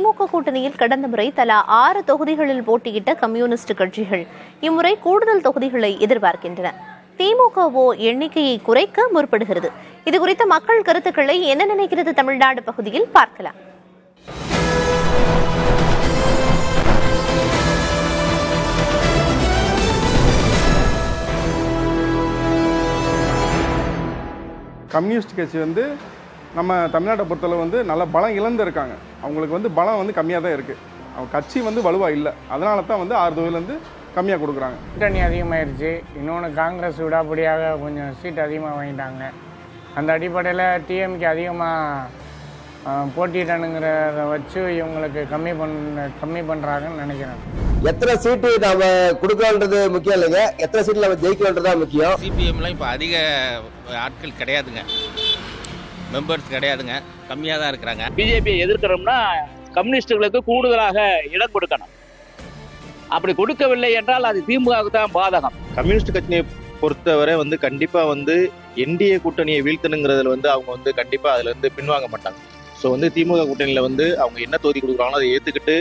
திமுக கூட்டணியில் கடந்த முறை தலா 6 தொகுதிகளில் போட்டியிட்ட கம்யூனிஸ்ட் கட்சிகள் இம்முறை கூடுதல் தொகுதிகளை எதிர்பார்க்கின்றன. திமுகவோ எண்ணிக்கையை குறைக்க முற்படுகிறது. இதுகுறித்த மக்கள் கருத்துக்களை என்ன நினைக்கிறது தமிழ்நாடு பகுதியில் பார்க்கலாம். கம்யூனிஸ்ட் கட்சி நம்ம தமிழ்நாட்டை பொறுத்தளவு நல்ல பலம் இழந்திருக்காங்க. அவங்களுக்கு பலம் கம்மியாக தான் இருக்குது. அவங்க கட்சி வலுவாக இல்லை. அதனால தான் 6 தொகுதியிலேருந்து கம்மியாக கொடுக்குறாங்க. கூட்டணி அதிகமாகிடுச்சு. இன்னொன்று காங்கிரஸ் விடாப்படியாக கொஞ்சம் சீட் அதிகமாக வாங்கிட்டாங்க. அந்த அடிப்படையில் டிஎம்கே அதிகமாக போட்டியிடணுங்கிறத வச்சு இவங்களுக்கு கம்மி பண்ணுறாங்கன்னு நினைக்கிறேன். எத்தனை சீட்டு நம்ம கொடுக்கலான்றது முக்கியம் இல்லைங்க, எத்தனை சீட்டில் நம்ம ஜெயிக்கலான்றதான் முக்கியம். சிபிஎம்லாம் இப்போ அதிக ஆட்கள் கிடையாதுங்க, மெம்பர்ஸ் கிடையாதுங்க, கம்மியாக தான் இருக்கிறாங்க. பிஜேபியை எதிர்க்கிறோம்னா கம்யூனிஸ்டுகளுக்கு கூடுதலாக இடம் கொடுக்கணும். அப்படி கொடுக்கவில்லை என்றால் அது திமுகவுக்கு தான் பாதகம். கம்யூனிஸ்ட் கட்சியை பொறுத்தவரை கண்டிப்பாக என்டிஏ கூட்டணியை வீழ்த்தணுங்கிறதுல அவங்க கண்டிப்பாக அதுல பின்வாங்க மாட்டாங்க. ஸோ திமுக கூட்டணியில் அவங்க என்ன தொகுதி கொடுக்குறாங்களோ அதை ஏற்றுக்கிட்டு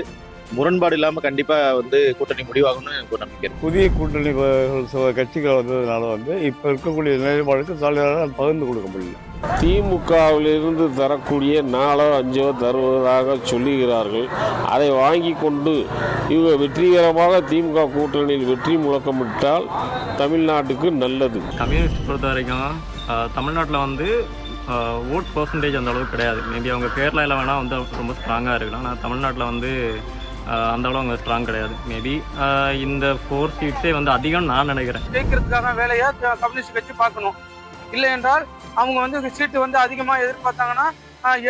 முரண்பாடு இல்லாமல் கண்டிப்பாக கூட்டணி முடிவாகணும்னு எனக்கு ஒரு நம்பிக்கை. புதிய கூட்டணி கட்சிகள் வந்ததுனால இப்போ இருக்கக்கூடிய நிலைப்பாடுக்கு தலைவராக பகிர்ந்து கொடுக்க முடியல. திமுகவிலிருந்து தரக்கூடிய 4 or 5 தருவதாக சொல்லுகிறார்கள். அதை வாங்கி கொண்டு இவங்க வெற்றிகரமாக திமுக கூட்டணியில் வெற்றி முழக்கமிட்டால் தமிழ்நாட்டுக்கு நல்லது. கம்யூனிஸ்ட் பொறுத்த வரைக்கும் தமிழ்நாட்டில் ஓட் பர்சன்டேஜ் அந்த அளவுக்கு கிடையாது. மேபி அவங்க கேரளாவில் வேணால் ரொம்ப ஸ்ட்ராங்காக இருக்கலாம். ஆனால் தமிழ்நாட்டில் அந்த அளவு அவங்க ஸ்ட்ராங் கிடையாது. மேபி இந்த 4 சீட்ஸே அதிகம் நான் நினைக்கிறேன். ஜெயிக்கிறதுக்கான வேலையை கம்யூனிஸ்ட் கட்சி பார்க்கணும். இல்லை என்றால் அவங்க சீட்டு அதிகமாக எதிர்பார்த்தாங்கன்னா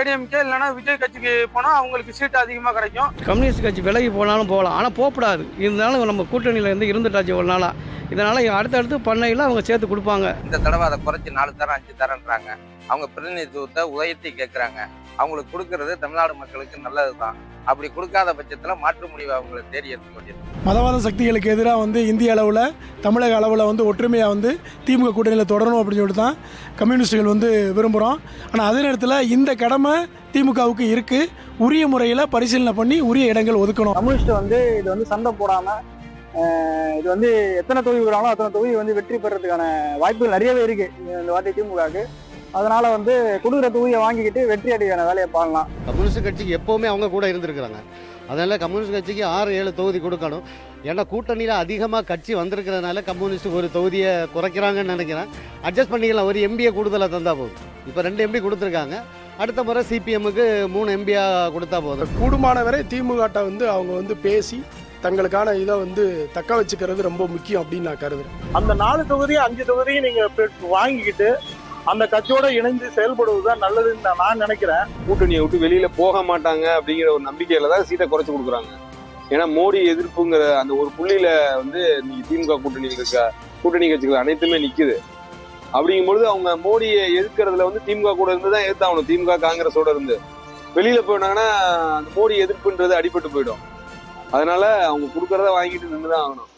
ஏடிஎம்கே இல்லைன்னா விஜய் கட்சிக்கு போனால் அவங்களுக்கு சீட்டு அதிகமாக கிடைக்கும். கம்யூனிஸ்ட் கட்சி விலகி போனாலும் போகலாம், ஆனால் போகக்கூடாது. இருந்தாலும் நம்ம கூட்டணியில் இருந்துட்டாச்சு ஒரு நாளாக. இதனால் அடுத்தடுத்து பண்ணையில் அவங்க சேர்த்து கொடுப்பாங்க. இந்த தடவை அதை குறைச்சி 4 தரம் 5 தரன்றாங்க. அவங்க பிரதிநிதித்துவத்தை உயர்த்தி கேட்குறாங்க. அவங்களுக்கு கொடுக்கறது தமிழ்நாடு மக்களுக்கு நல்லது தான். அப்படி கொடுக்காத பட்சத்தில் மாற்று முடிவை அவங்களுக்கு தேடி எடுக்க வேண்டியது. மதவாத சக்திகளுக்கு எதிராக இந்திய அளவில் தமிழக அளவில் ஒற்றுமையாக திமுக கூட்டணியில் தொடரணும் அப்படின்னு சொல்லிட்டு தான் கம்யூனிஸ்டுகள் விரும்புகிறோம். ஆனால் அதே நேரத்தில் இந்த கடமை திமுகவுக்கு இருக்குது. உரிய முறையில் பரிசீலனை பண்ணி உரிய இடங்கள் ஒதுக்கணும். கம்யூனிஸ்ட் இது சண்டை போடாமல் இது எத்தனை தொகுதி விடுறாங்களோ அத்தனை தொகுதி வெற்றி பெறதுக்கான வாய்ப்புகள் நிறையவே இருக்குது இந்த வாட்டி திமுகவுக்கு. அதனால கொடுக்குற தொகுதியை வாங்கிக்கிட்டு வெற்றி அடைக்கான வேலையை பார்க்கலாம். கம்யூனிஸ்ட் கட்சிக்கு எப்போவுமே அவங்க கூட இருந்திருக்கிறாங்க. அதனால கம்யூனிஸ்ட் கட்சிக்கு 6-7 தொகுதி கொடுக்கணும். ஏன்னா கூட்டணியில் அதிகமாக கட்சி வந்திருக்கிறதுனால கம்யூனிஸ்ட் ஒரு தொகுதியை குறைக்கிறாங்கன்னு நினைக்கிறேன். அட்ஜஸ்ட் பண்ணிக்கலாம், ஒரு எம்பியை கூடுதலாக தந்தால் போதும். இப்போ 2 எம்பி கொடுத்துருக்காங்க. அடுத்த முறை சிபிஎம்முக்கு 3 எம்பியாக கொடுத்தா போதும். கூடுமான வரை திமுக அவங்க பேசி தங்களுக்கான இதை தக்க வச்சுக்கிறது ரொம்ப முக்கியம் அப்படின்னு நான் கருதுறேன். அந்த 4 தொகுதி 5 தொகுதியும் நீங்க வாங்கிக்கிட்டு அந்த கட்சியோட இணைந்து செயல்படுவதுதான் நல்லதுன்னு நான் நினைக்கிறேன். கூட்டணியை விட்டு வெளியில போக மாட்டாங்க அப்படிங்கிற ஒரு நம்பிக்கையில தான் சீட்டை குறைச்சு கொடுக்குறாங்க. ஏன்னா மோடி எதிர்ப்புங்கிற அந்த ஒரு புள்ளியில இன்னைக்கு திமுக கூட்டணியில் இருக்க கூட்டணி கட்சிகள் அனைத்துமே நிக்குது. அப்படிங்கும்பொழுது அவங்க மோடியை எதிர்க்கிறதுல திமுக கூட இருந்து தான் எதிர்த்தாகணும். திமுக காங்கிரஸோட இருந்து வெளியில போயிட்டாங்கன்னா அந்த மோடி எதிர்ப்புன்றது அடிபட்டு போயிடும். அதனால அவங்க கொடுக்கறத வாங்கிட்டு நின்றுதான் ஆகணும்.